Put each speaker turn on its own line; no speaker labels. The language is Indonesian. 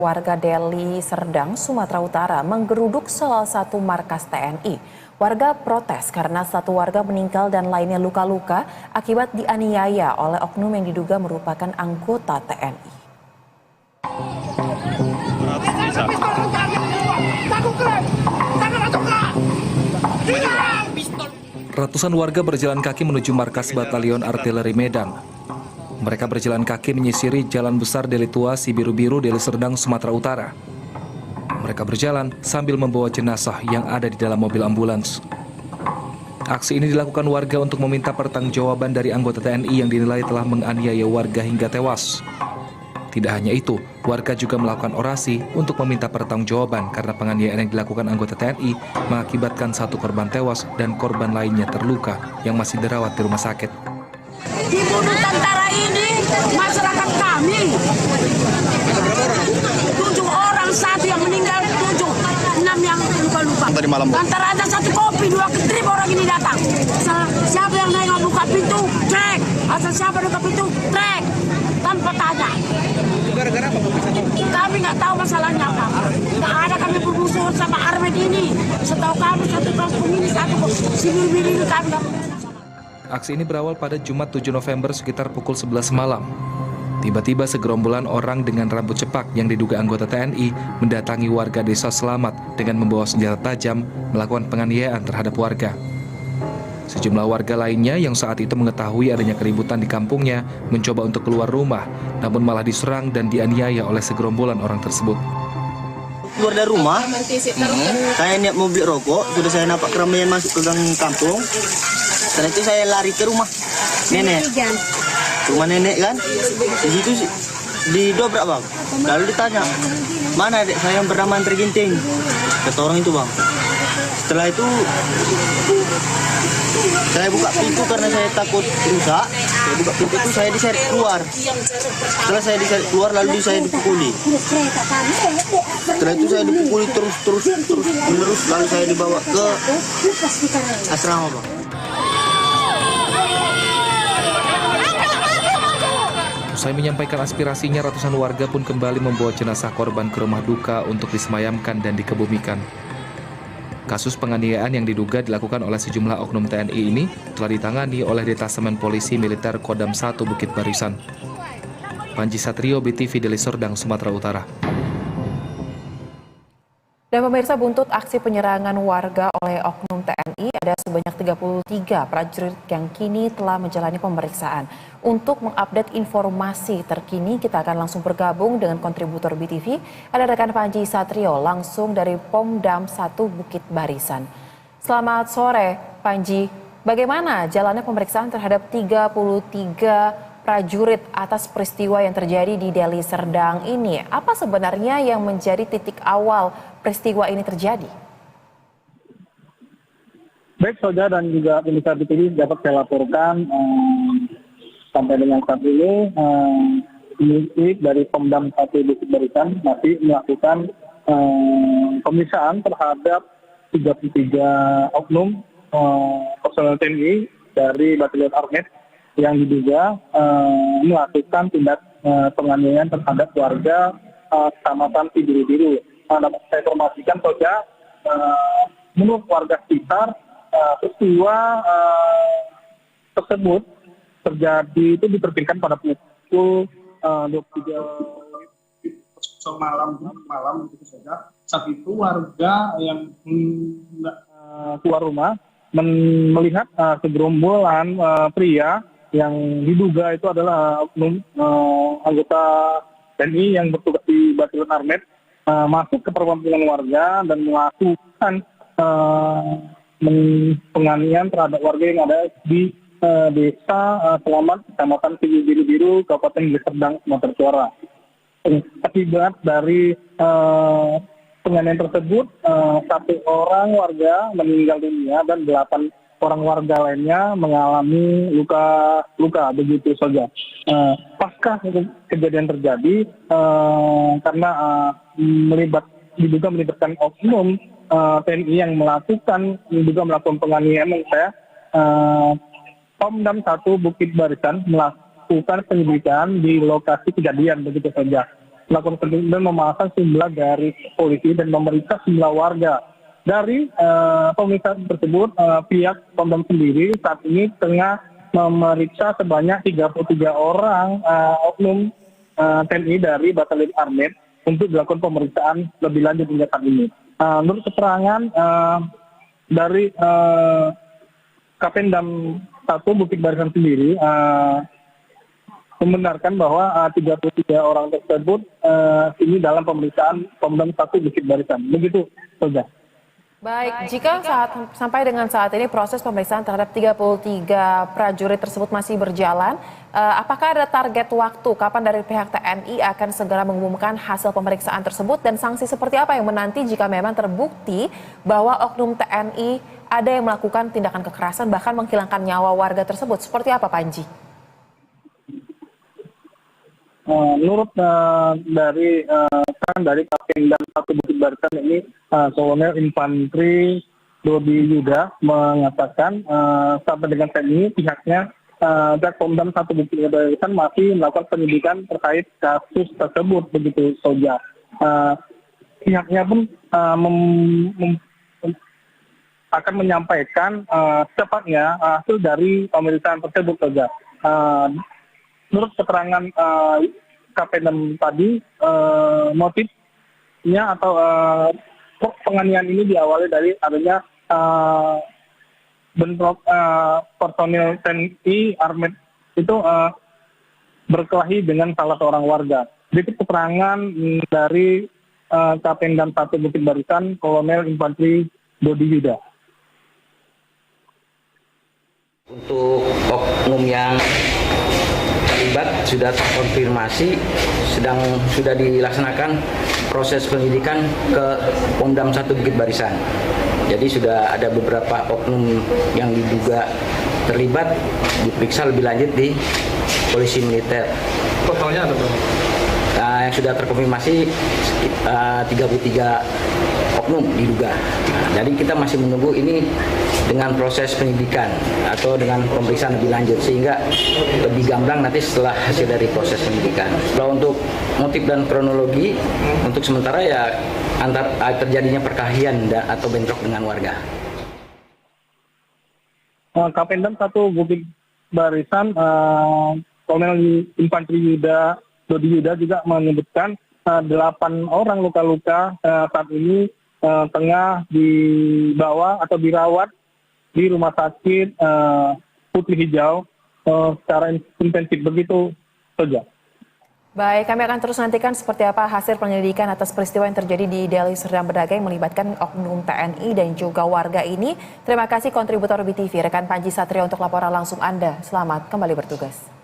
Warga Deli Serdang, Sumatera Utara menggeruduk salah satu markas TNI. Warga protes karena satu warga meninggal dan lainnya luka-luka akibat dianiaya oleh oknum yang diduga merupakan anggota TNI.
Ratusan warga berjalan kaki menuju markas Batalion Artileri Medan. Mereka berjalan kaki menyisiri Jalan Besar Deli Tua Sibiru-Biru, Deli Serdang, Sumatera Utara. Mereka berjalan sambil membawa jenazah yang ada di dalam mobil ambulans. Aksi ini dilakukan warga untuk meminta pertanggungjawaban dari anggota TNI yang dinilai telah menganiaya warga hingga tewas. Tidak hanya itu, warga juga melakukan orasi untuk meminta pertanggungjawaban karena penganiayaan yang dilakukan anggota TNI mengakibatkan satu korban tewas dan korban lainnya terluka yang masih dirawat di rumah sakit.
Dibunuh tentara ini masyarakat kami. 7 orang, 1 yang meninggal, 6 yang luka-luka.
Tadi malam.
Antara ada 1 kopi, 2 trip orang ini datang. Siapa yang nengok buka pintu, trek. Asal siapa buka pintu, trek. Tanpa tanya.
Gara-gara apa?
Kami nggak tahu masalahnya apa. Nggak ada kami bermusuhan sama Armed ini. Setahu kami 1 kampung ini, 1 Sibiru-Biru ini kami nggak.
Aksi ini berawal pada Jumat 7 November sekitar pukul 11 malam. Tiba-tiba segerombolan orang dengan rambut cepak yang diduga anggota TNI mendatangi warga desa Selamat dengan membawa senjata tajam melakukan penganiayaan terhadap warga. Sejumlah warga lainnya yang saat itu mengetahui adanya keributan di kampungnya mencoba untuk keluar rumah, namun malah diserang dan dianiaya oleh segerombolan orang tersebut.
Keluar dari rumah, saya niat mau beli rokok, sudah saya nampak keramaian masuk ke gang kampung. Setelah itu saya lari ke rumah nenek, rumah nenek kan, di situ didobrak bang. Lalu ditanya, mana adik saya yang bernama Antri Ginting? Kata orang itu bang. Setelah itu saya buka pintu karena saya takut rusak. Saya buka pintu itu saya diseret keluar. Setelah saya diseret keluar lalu saya dipukuli. Setelah itu saya dipukuli terus menerus lalu saya dibawa ke asrama bang.
Usai menyampaikan aspirasinya, ratusan warga pun kembali membawa jenazah korban ke rumah duka untuk disemayamkan dan dikebumikan. Kasus penganiayaan yang diduga dilakukan oleh sejumlah oknum TNI ini telah ditangani oleh Detasemen Polisi Militer Kodam 1 Bukit Barisan. Panji Satrio, BTV Deli Serdang, Sumatera Utara.
Dan pemirsa, buntut aksi penyerangan warga oleh oknum TNI, ada sebanyak 33 prajurit yang kini telah menjalani pemeriksaan. Untuk mengupdate informasi terkini, kita akan langsung bergabung dengan kontributor BTV, ada rekan Panji Satrio langsung dari Pomdam 1 Bukit Barisan. Selamat sore, Panji. Bagaimana jalannya pemeriksaan terhadap 33 prajurit atas peristiwa yang terjadi di Deli Serdang ini? Apa sebenarnya yang menjadi titik awal peristiwa ini terjadi?
Baik, saudara dan juga pemirsa BTV, dapat saya laporkan sampai dengan saat ini penyidik dari Pomdam 1 Bukit Barisan masih melakukan pemeriksaan terhadap 33 oknum personel TNI dari Batalion Armet yang diduga melakukan tindak penganiayaan terhadap warga Kecamatan Sibiru-Biru. Dapat saya informasikan saja, menurut warga sekitar, peristiwa tersebut terjadi itu diperkirakan pada pukul 23 malam itu saja. Saat itu warga yang keluar rumah melihat segerombolan pria yang diduga itu adalah oknum anggota TNI yang bertugas di Batalion Armet masuk ke perkampungan warga dan melakukan penganiayaan terhadap warga yang ada di desa Selamat, Kecamatan Sibiru-Biru, Kabupaten Deli Serdang, Sumatera Utara. Akibat dari penganiayaan tersebut, 1 orang warga meninggal dunia dan 8 orang warga lainnya mengalami luka begitu saja. Pasca kejadian terjadi, karena diduga melibatkan oknum TNI yang melakukan penganiayaan, Pomdam 1 Bukit Barisan melakukan penyelidikan di lokasi kejadian begitu saja. melakukan penelitian dan memasang sejumlah garis polisi dan memeriksa sejumlah warga. Dari pemeriksaan tersebut, pihak Pemdam sendiri saat ini tengah memeriksa sebanyak 33 orang oknum TNI dari Batalion Armet untuk dilakukan pemeriksaan lebih lanjut hingga saat ini. Menurut keterangan dari Kapendam 1 Bukit Barisan sendiri membenarkan bahwa 33 orang tersebut ini dalam pemeriksaan Pemdam 1 Bukit Barisan. Begitu saja.
Baik, jika sampai dengan saat ini proses pemeriksaan terhadap 33 prajurit tersebut masih berjalan, apakah ada target waktu kapan dari pihak TNI akan segera mengumumkan hasil pemeriksaan tersebut dan sanksi seperti apa yang menanti jika memang terbukti bahwa oknum TNI ada yang melakukan tindakan kekerasan bahkan menghilangkan nyawa warga tersebut? Seperti apa, Panji?
Menurut dari Kapendam 1 Bukit Barisan ini, Kolonel Infantri Dodi Yuda mengatakan sampai dengan saat ini pihaknya dari Pemdam 1 Bukit Barisan masih melakukan penyidikan terkait kasus tersebut, begitu saja. Pihaknya pun akan menyampaikan secepatnya hasil dari pemeriksaan tersebut saja. Menurut keterangan Kapendam tadi, motifnya atau penganiayaan ini diawali dari adanya bentrok personil TNI Armet itu berkelahi dengan salah seorang warga. Berikut keterangan dari Kapendam 1 Bukit Barisan, Kolonel Infantri Dodi Yuda.
Untuk oknum yang terlibat sudah terkonfirmasi, sudah dilaksanakan proses penyidikan ke Pemdam 1 Bukit Barisan. Jadi sudah ada beberapa oknum yang diduga terlibat diperiksa lebih lanjut di Polisi Militer.
Totalnya ada berapa?
Yang sudah terkonfirmasi 33 oknum diduga. Jadi kita masih menunggu ini dengan proses penyidikan atau dengan pemeriksaan lebih lanjut sehingga lebih gamblang nanti setelah hasil dari proses penyidikan. Kalau untuk motif dan kronologi untuk sementara ya terjadinya perkelahian atau bentrok dengan warga.
Kapendam 1 Bukit Barisan, Kolonel Infantri Dodi Yuda juga menyebutkan 8 orang luka-luka saat ini tengah dibawa atau dirawat di Rumah Sakit Putri Hijau secara intensif. Begitu saja.
Baik, kami akan terus nantikan seperti apa hasil penyelidikan atas peristiwa yang terjadi di Deli Serdang Bedagai yang melibatkan oknum TNI dan juga warga ini. Terima kasih kontributor BTV, rekan Panji Satria untuk laporan langsung Anda. Selamat kembali bertugas.